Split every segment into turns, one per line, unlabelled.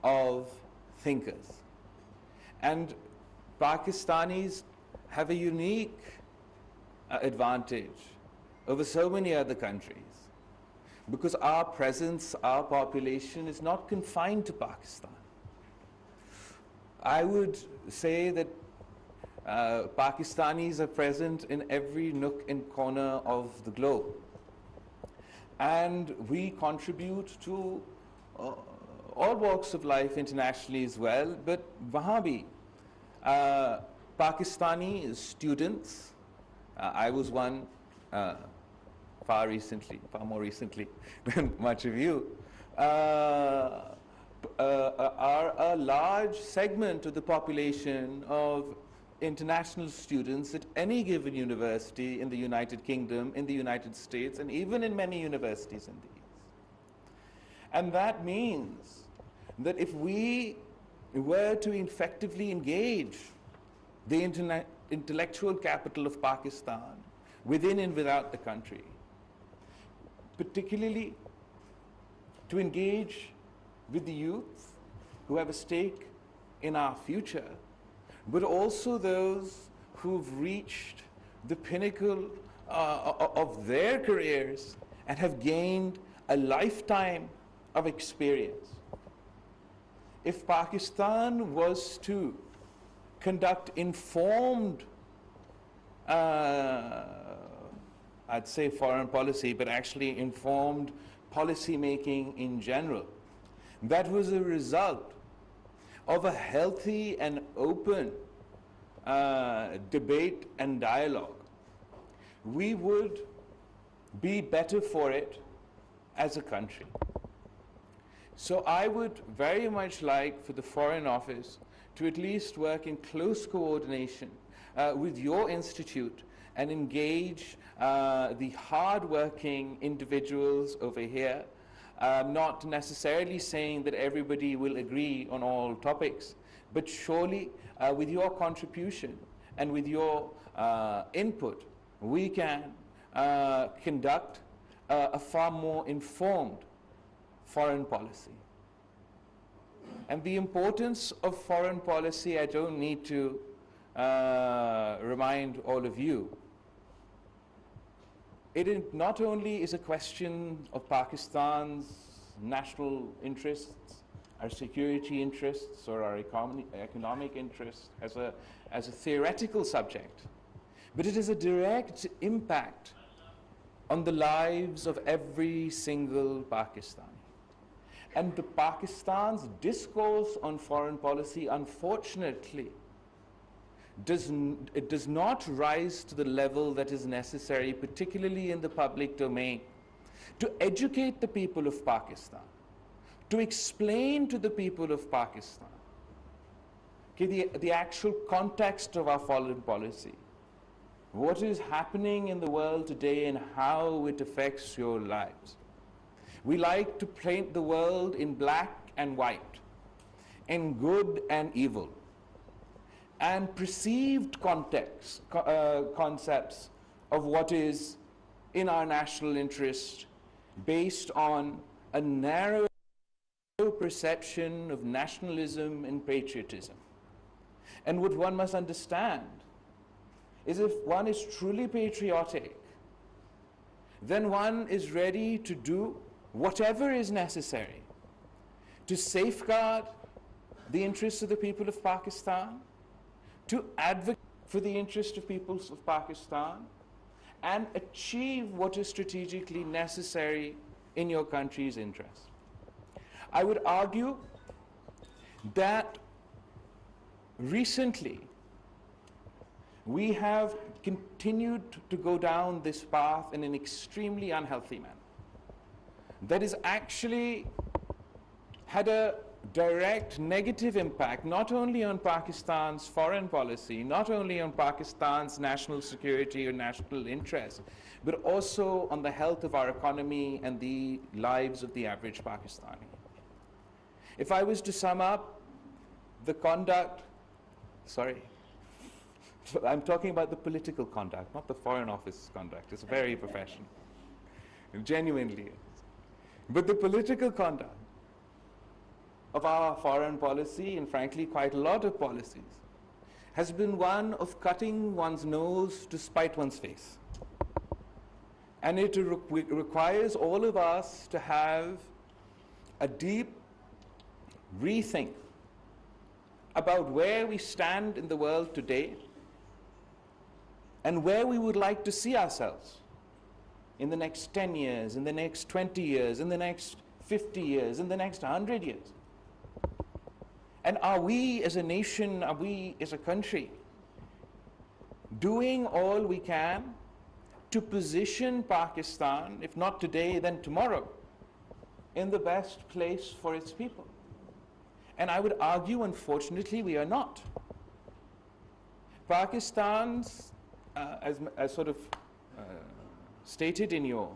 of thinkers. And Pakistanis have a unique advantage over so many other countries, because our presence, our population is not confined to Pakistan. I would say that Pakistanis are present in every nook and corner of the globe. And we contribute to all walks of life internationally as well, but Wahabi, Pakistani students, I was one far more recently than much of you, are a large segment of the population of international students at any given university in the United Kingdom, in the United States, and even in many universities in the East. And that means that if we were to effectively engage the intellectual capital of Pakistan within and without the country, particularly to engage with the youth who have a stake in our future, but also those who've reached the pinnacle of their careers and have gained a lifetime of experience. If Pakistan was to conduct informed, I'd say foreign policy, but actually informed policy making in general, that was a result of a healthy and open debate and dialogue, we would be better for it as a country. So I would very much like for the Foreign Office to at least work in close coordination with your institute and engage the hard-working individuals over here. Not necessarily saying that everybody will agree on all topics, but surely with your contribution and with your input, we can conduct a far more informed foreign policy. And the importance of foreign policy, I don't need to remind all of you. It not only is a question of Pakistan's national interests, our security interests, or our economic interests as a theoretical subject, but it is a direct impact on the lives of every single Pakistani. And the Pakistan's discourse on foreign policy, unfortunately, it does not rise to the level that is necessary, particularly in the public domain, to educate the people of Pakistan, to explain to the people of Pakistan the actual context of our foreign policy, what is happening in the world today and how it affects your lives. We like to paint the world in black and white, in good and evil, and perceived concepts of what is in our national interest based on a narrow perception of nationalism and patriotism. And what one must understand is if one is truly patriotic, then one is ready to do whatever is necessary to safeguard the interests of the people of Pakistan, to advocate for the interest of peoples of Pakistan, and achieve what is strategically necessary in your country's interest. I would argue that recently we have continued to go down this path in an extremely unhealthy manner that has actually had a direct negative impact not only on Pakistan's foreign policy, not only on Pakistan's national security or national interest, but also on the health of our economy and the lives of the average Pakistani. If I was to sum up the conduct, I'm talking about the political conduct, not the Foreign Office conduct. It's very professional. It genuinely is. But the political conduct of our foreign policy, and frankly quite a lot of policies, has been one of cutting one's nose to spite one's face. And it requires all of us to have a deep rethink about where we stand in the world today and where we would like to see ourselves in the next 10 years, in the next 20 years, in the next 50 years, in the next 100 years. And are we as a nation, are we as a country doing all we can to position Pakistan, if not today, then tomorrow, in the best place for its people? And I would argue, unfortunately, we are not. Pakistan's, as sort of stated in your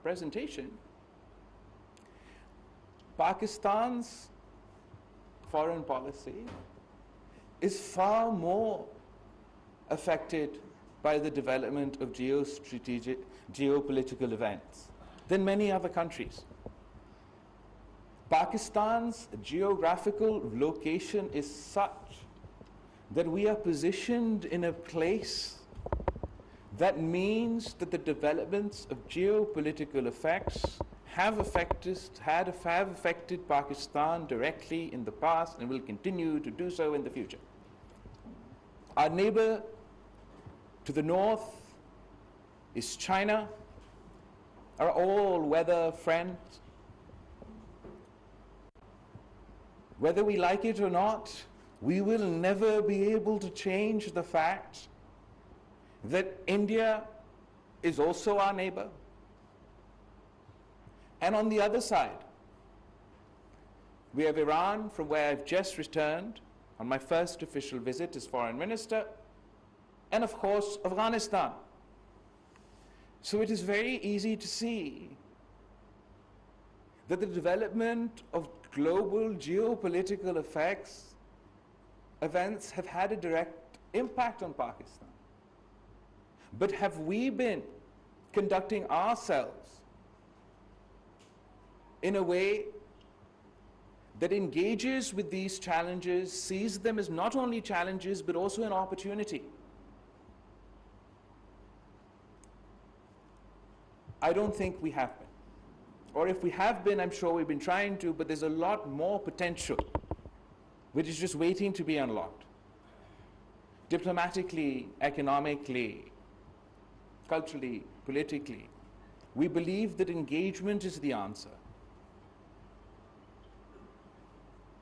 presentation, Pakistan's foreign policy is far more affected by the development of geopolitical events than many other countries. Pakistan's geographical location is such that we are positioned in a place that means that the developments of geopolitical effects have affected Pakistan directly in the past and will continue to do so in the future. Our neighbor to the north is China, our all-weather friend. Whether we like it or not, we will never be able to change the fact that India is also our neighbor. And on the other side, we have Iran, from where I've just returned on my first official visit as foreign minister, and of course, Afghanistan. So it is very easy to see that the development of global geopolitical events have had a direct impact on Pakistan. But have we been conducting ourselves in a way that engages with these challenges, sees them as not only challenges, but also an opportunity? I don't think we have been. Or if we have been, I'm sure we've been trying to, but there's a lot more potential which is just waiting to be unlocked. Diplomatically, economically, culturally, politically, we believe that engagement is the answer.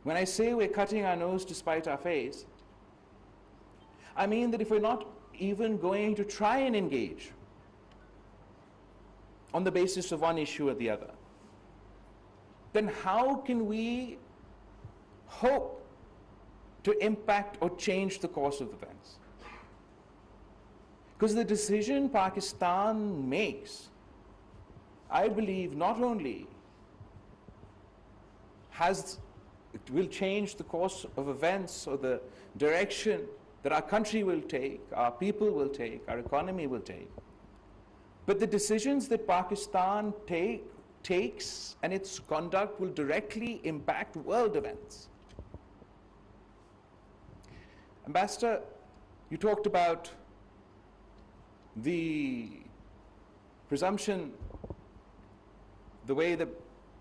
When I say we're cutting our nose to spite our face, I mean that if we're not even going to try and engage on the basis of one issue or the other, then how can we hope to impact or change the course of events? Because the decision Pakistan makes, I believe, not only it will change the course of events or the direction that our country will take, our people will take, our economy will take, but the decisions that Pakistan takes and its conduct will directly impact world events. Ambassador, you talked about the presumption, the way that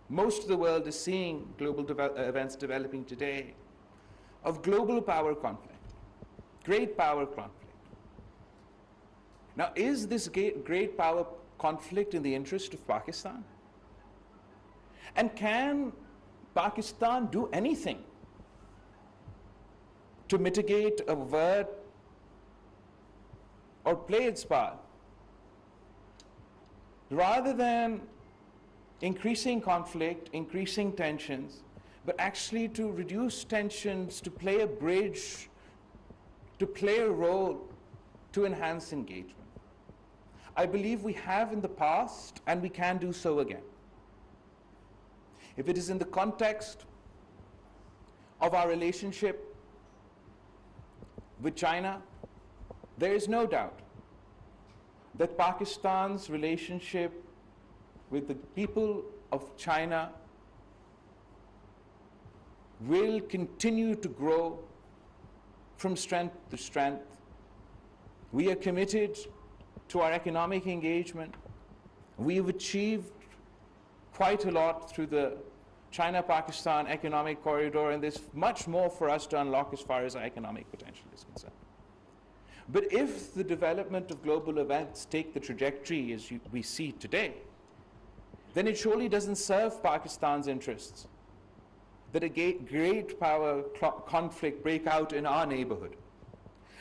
most of the world is seeing global events developing today, of global power conflict, great power conflict. Now, is this great power conflict in the interest of Pakistan? And can Pakistan do anything to mitigate, avert, or play its part, rather than increasing conflict, increasing tensions, but actually to reduce tensions, to play a bridge, to play a role, to enhance engagement? I believe we have in the past, and we can do so again. If it is in the context of our relationship with China, there is no doubt that Pakistan's relationship with the people of China will continue to grow from strength to strength. We are committed to our economic engagement. We have achieved quite a lot through the China-Pakistan economic corridor, and there's much more for us to unlock as far as our economic potential is concerned. But if the development of global events take the trajectory as we see today, then it surely doesn't serve Pakistan's interests that a great power conflict break out in our neighborhood.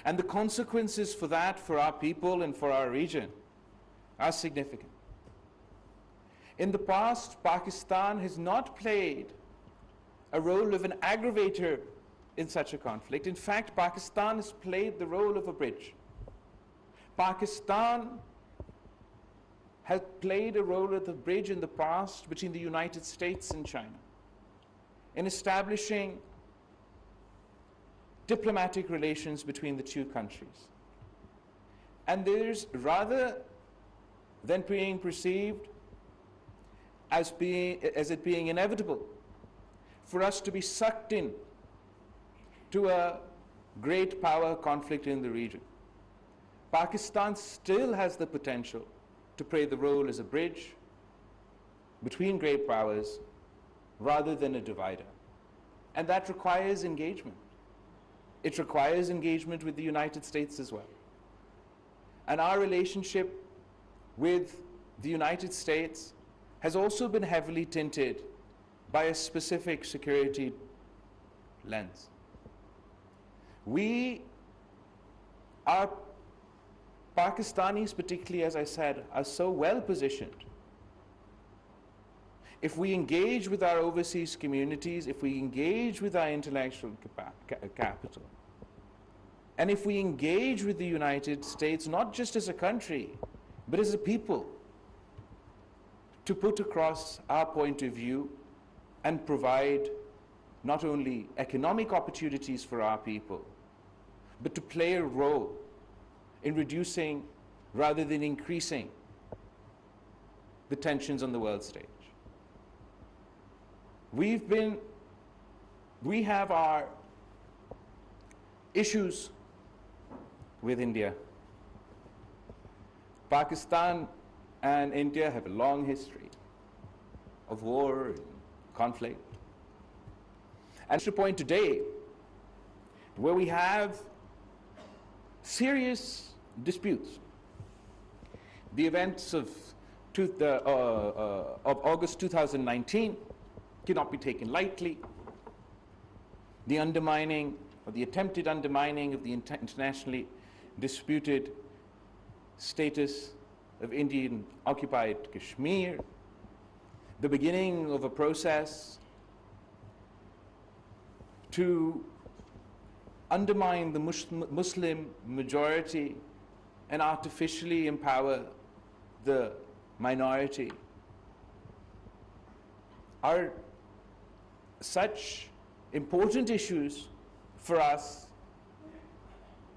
And the consequences for that, for our people and for our region, are significant. In the past, Pakistan has not played a role of an aggravator in such a conflict. In fact, Pakistan has played the role of a bridge. Pakistan has played a role of the bridge in the past between the United States and China in establishing diplomatic relations between the two countries. And there's, rather than being perceived as it being inevitable for us to be sucked in to a great power conflict in the region, Pakistan still has the potential to play the role as a bridge between great powers rather than a divider. And that requires engagement. It requires engagement with the United States as well. And our relationship with the United States has also been heavily tinted by a specific security lens. Our Pakistanis, particularly, as I said, are so well positioned. If we engage with our overseas communities, if we engage with our intellectual capital, and if we engage with the United States, not just as a country, but as a people, to put across our point of view and provide not only economic opportunities for our people, but to play a role in reducing rather than increasing the tensions on the world stage. We have our issues with India. Pakistan and India have a long history of war and conflict. And to point today, where we have serious disputes. The events of August 2019 cannot be taken lightly. The undermining, or the attempted undermining, of the internationally disputed status of Indian-occupied Kashmir, the beginning of a process to undermine the Muslim majority and artificially empower the minority, are such important issues for us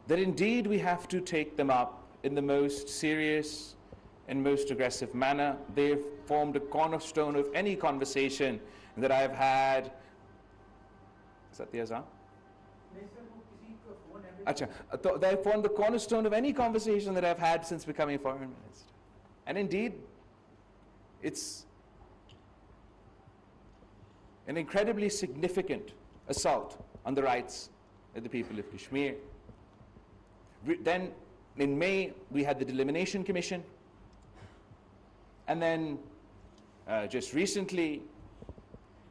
that indeed we have to take them up in the most serious and most aggressive manner. They've formed a cornerstone of any conversation that I've had. Is that the azan? They formed the cornerstone of any conversation that I've had since becoming foreign minister. And indeed, it's an incredibly significant assault on the rights of the people of Kashmir. Then, in May, we had the Delimitation Commission. And then, just recently,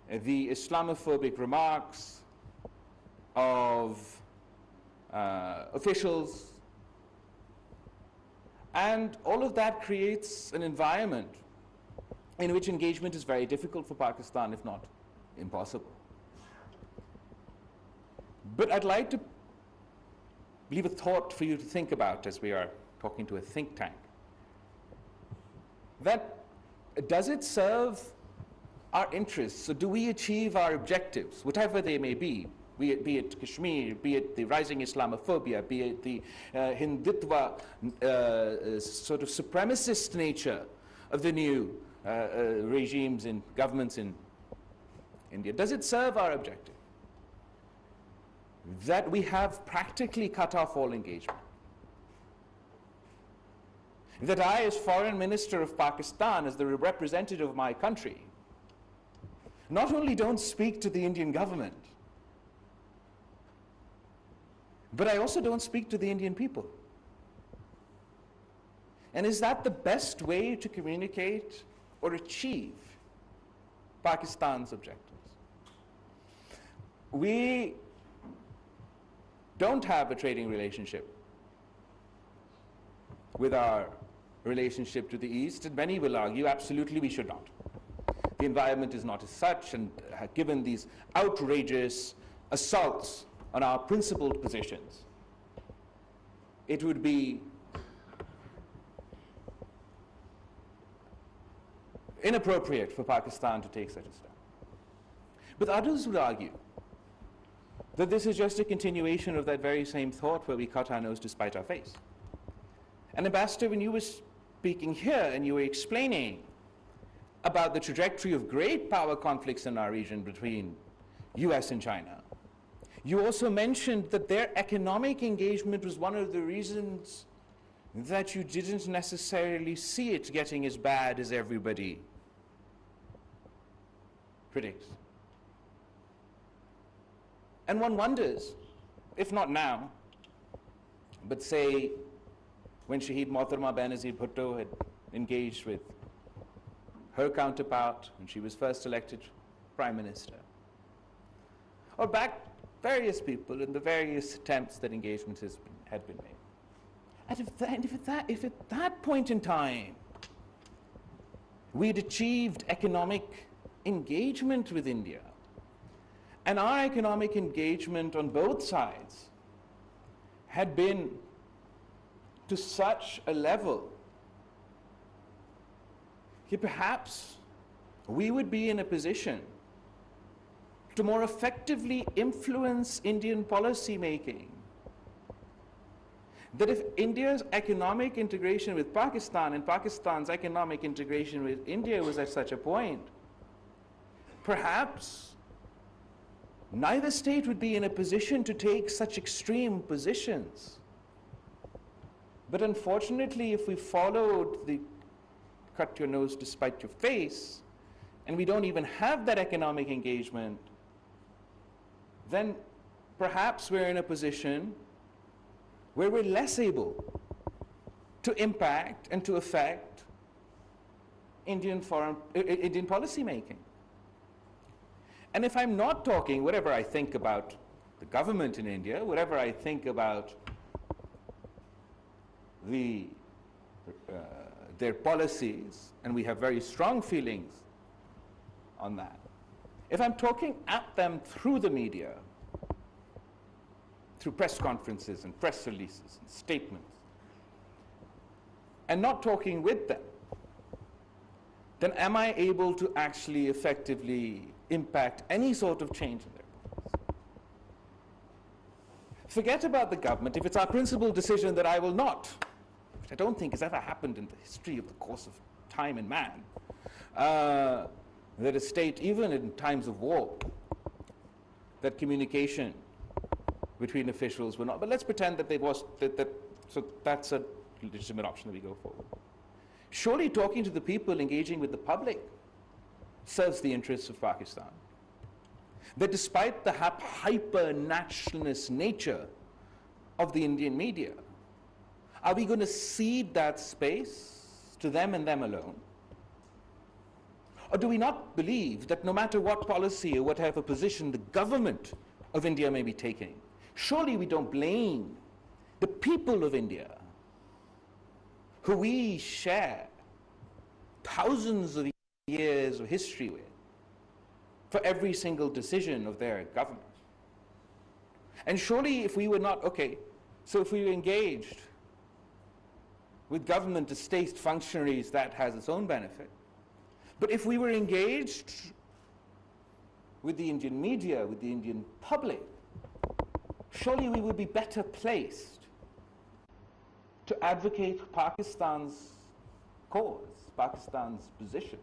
the Islamophobic remarks of officials. And all of that creates an environment in which engagement is very difficult for Pakistan, if not impossible. But I'd like to leave a thought for you to think about as we are talking to a think tank. That, does it serve our interests? So do we achieve our objectives, whatever they may be it Kashmir, be it the rising Islamophobia, be it the Hindutva sort of supremacist nature of the new regimes and governments in India? Does it serve our objective? that we have practically cut off all engagement. That I, as Foreign Minister of Pakistan, as the representative of my country, not only don't speak to the Indian government, but I also don't speak to the Indian people. And is that the best way to communicate or achieve Pakistan's objectives? We don't have a trading relationship with our relationship to the East, and many will argue absolutely we should not. The environment is not as such, and given these outrageous assaults on our principled positions, it would be inappropriate for Pakistan to take such a step. But others would argue that this is just a continuation of that very same thought where we cut our nose to spite our face. And Ambassador, when you were speaking here and you were explaining about the trajectory of great power conflicts in our region between US and China, you also mentioned that their economic engagement was one of the reasons that you didn't necessarily see it getting as bad as everybody predicts. And one wonders, if not now, but say when Shaheed Mohtarma Benazir Bhutto had engaged with her counterpart when she was first elected Prime Minister, or back various people in the various attempts that engagements had been made. And if at that point in time we'd achieved economic engagement with India, and our economic engagement on both sides had been to such a level that perhaps we would be in a position to more effectively influence Indian policy making. That if India's economic integration with Pakistan and Pakistan's economic integration with India was at such a point, perhaps neither state would be in a position to take such extreme positions. But unfortunately, if we followed the cut your nose to spite your face, and we don't even have that economic engagement, then perhaps we're in a position where we're less able to impact and to affect Indian policy making. And if I'm not talking, whatever I think about the government in India, whatever I think about their policies, and we have very strong feelings on that. If I'm talking at them through the media, through press conferences and press releases and statements, and not talking with them, then am I able to actually effectively impact any sort of change in their policies? Forget about the government. If it's our principled decision that I will not, which I don't think has ever happened in the history of the course of time and man, that a state, even in times of war, that communication between officials were not. But let's pretend that so that's a legitimate option that we go forward. Surely talking to the people, engaging with the public, serves the interests of Pakistan. That despite the hyper-nationalist nature of the Indian media, are we going to cede that space to them and them alone? Or do we not believe that no matter what policy or whatever position the government of India may be taking, surely we don't blame the people of India, who we share thousands of years of history with, for every single decision of their government? And surely if we were not, so if we were engaged with government as state functionaries, that has its own benefit. But if we were engaged with the Indian media, with the Indian public, surely we would be better placed to advocate Pakistan's cause, Pakistan's position,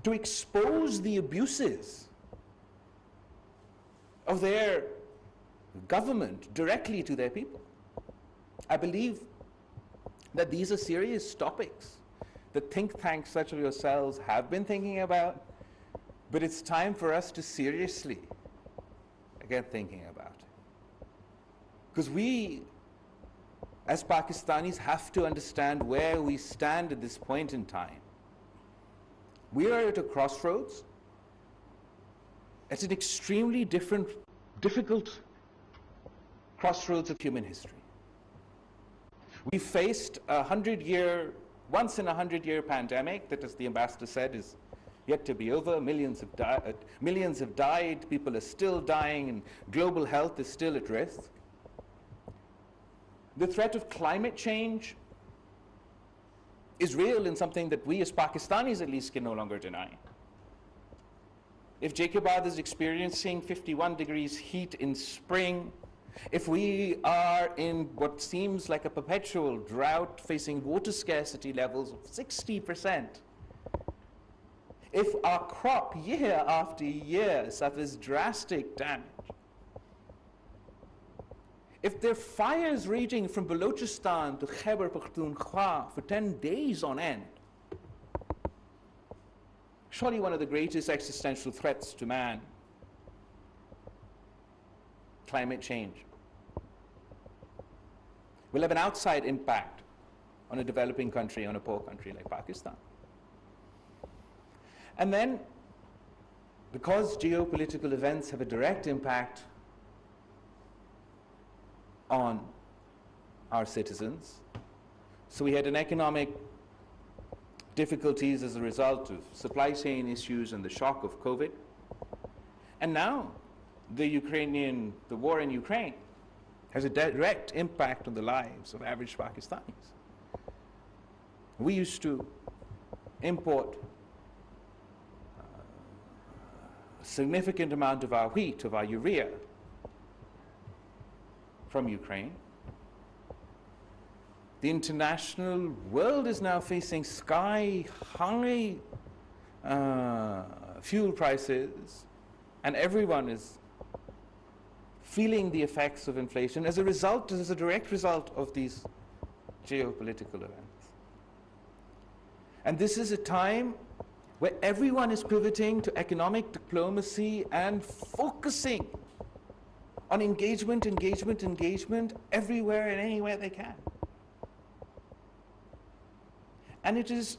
to expose the abuses of their government directly to their people. I believe that these are serious topics that think tanks such as yourselves have been thinking about, but it's time for us to seriously get thinking about it. Because we, as Pakistanis, have to understand where we stand at this point in time. We are at a crossroads. It's an extremely difficult crossroads of human history. We faced a once in a 100-year pandemic that, as the ambassador said, is yet to be over. Millions have died, people are still dying, and global health is still at risk. The threat of climate change is real and something that we as Pakistanis at least can no longer deny. If Jacobad is experiencing 51 degrees heat in spring, if we are in what seems like a perpetual drought facing water scarcity levels of 60%, if our crop year after year suffers drastic damage, if there are fires raging from Balochistan to Khyber Pakhtunkhwa for 10 days on end, surely one of the greatest existential threats to man, climate change, will have an outside impact on a developing country, on a poor country like Pakistan. And then, because geopolitical events have a direct impact on our citizens, so we had an economic difficulties as a result of supply chain issues and the shock of COVID. And now, the war in Ukraine has a direct impact on the lives of average Pakistanis. We used to import a significant amount of our wheat, of our urea, from Ukraine. The international world is now facing sky-high fuel prices, and everyone is feeling the effects of inflation as a direct result of these geopolitical events. And this is a time where everyone is pivoting to economic diplomacy and focusing on engagement everywhere and anywhere they can. And it is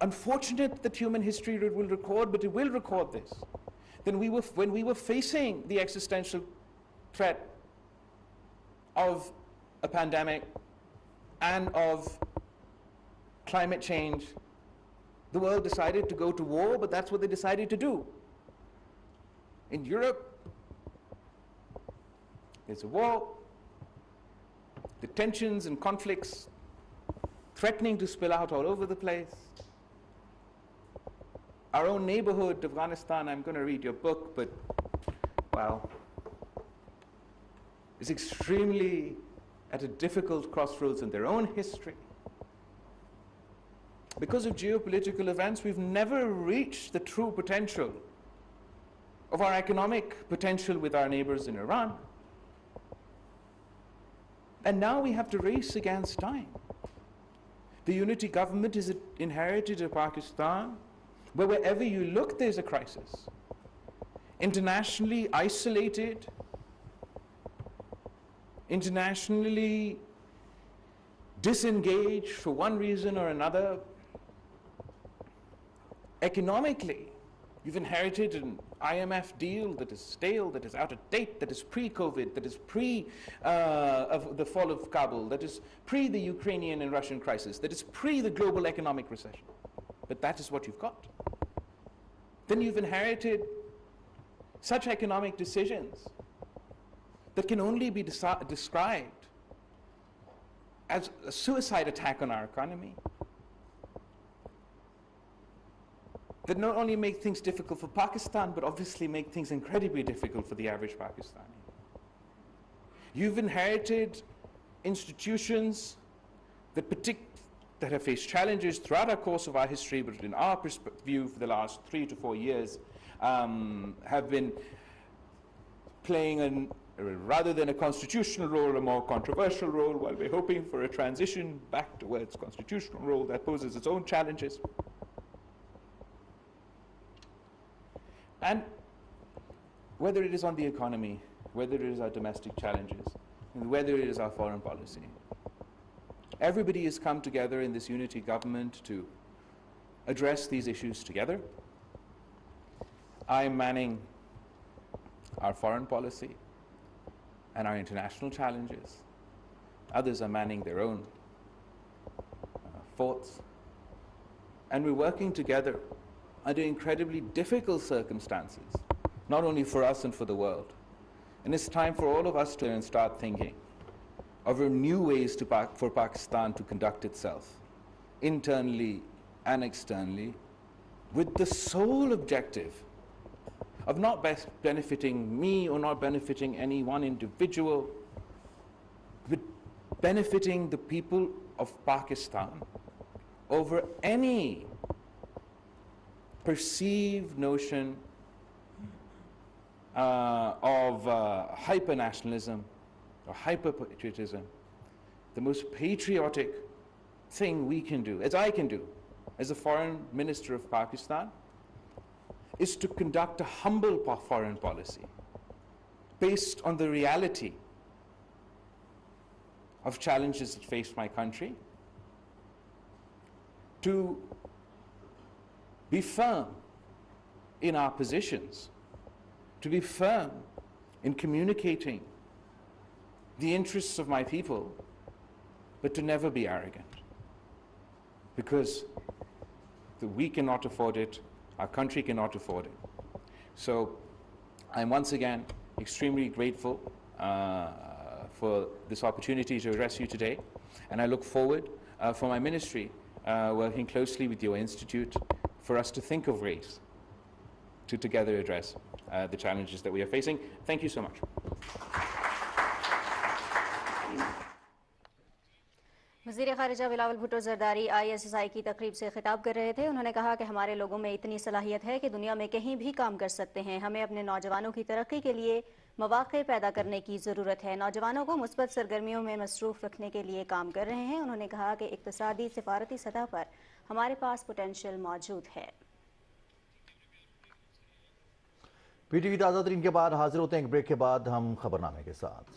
unfortunate that human history will record, but it will record this. When we were facing the existential threat of a pandemic and of climate change, the world decided to go to war, but that's what they decided to do. In Europe, there's a war, the tensions and conflicts threatening to spill out all over the place. Our own neighborhood, Afghanistan, I'm going to read your book, but, well, is extremely at a difficult crossroads in their own history. Because of geopolitical events, we've never reached the true potential of our economic potential with our neighbors in Iran. And now we have to race against time. The unity government is inherited in Pakistan, where wherever you look, there's a crisis. Internationally isolated, internationally disengaged for one reason or another. Economically, you've inherited an IMF deal that is stale, that is out of date, that is pre-COVID, that is of the fall of Kabul, that is pre the Ukrainian and Russian crisis, that is pre the global economic recession. But that is what you've got. Then you've inherited such economic decisions that can only be described as a suicide attack on our economy, that not only make things difficult for Pakistan, but obviously make things incredibly difficult for the average Pakistani. You've inherited institutions that have faced challenges throughout our course of our history, but in our view for the last 3 to 4 years, have been playing rather than a constitutional role, a more controversial role, while we're hoping for a transition back towards constitutional role that poses its own challenges. And whether it is on the economy, whether it is our domestic challenges, and whether it is our foreign policy, everybody has come together in this unity government to address these issues together. I'm manning our foreign policy and our international challenges. Others are manning their own forts. And we're working together under incredibly difficult circumstances, not only for us and for the world. And it's time for all of us to start thinking of new ways for Pakistan to conduct itself, internally and externally, with the sole objective of not benefiting me or not benefiting any one individual, but benefiting the people of Pakistan over any perceived notion of hyper-nationalism or hyper-patriotism. The most patriotic thing we can do, as I can do, as the Foreign Minister of Pakistan, is to conduct a humble foreign policy based on the reality of challenges that face my country, to be firm in our positions, to be firm in communicating the interests of my people, but to never be arrogant, because we cannot afford it, our country cannot afford it. So I'm once again extremely grateful for this opportunity to address you today, and I look forward for my ministry working closely with your institute for us to think of ways to together address the challenges that we are facing. Thank you so much.
वज़ीर ख़ारिजा Bilawal Bhutto Zardari ISSI की तकरीब से खिताब कर रहे थे। उन्होंने कहा कि हमारे लोगों में इतनी सलाहियत है कि दुनिया में कहीं भी काम कर सकते हैं। हमें अपने नौजवानों की तरक्की के लिए मौक़े पैदा करने की ज़रूरत है। नौजवानों को मुस्बत सरगर्मियों में मसरूफ़ रखने के लिए काम कर रहे हैं। उन्होंने कहा कि इक़्तिसादी सिफारती सतह पर हमारे पास पोटेंशियल मौजूद है।
PTV ताज़ा तरीन के बाद हाजिर होते हैं एक ब्रेक के बाद हम खबरनामे के साथ।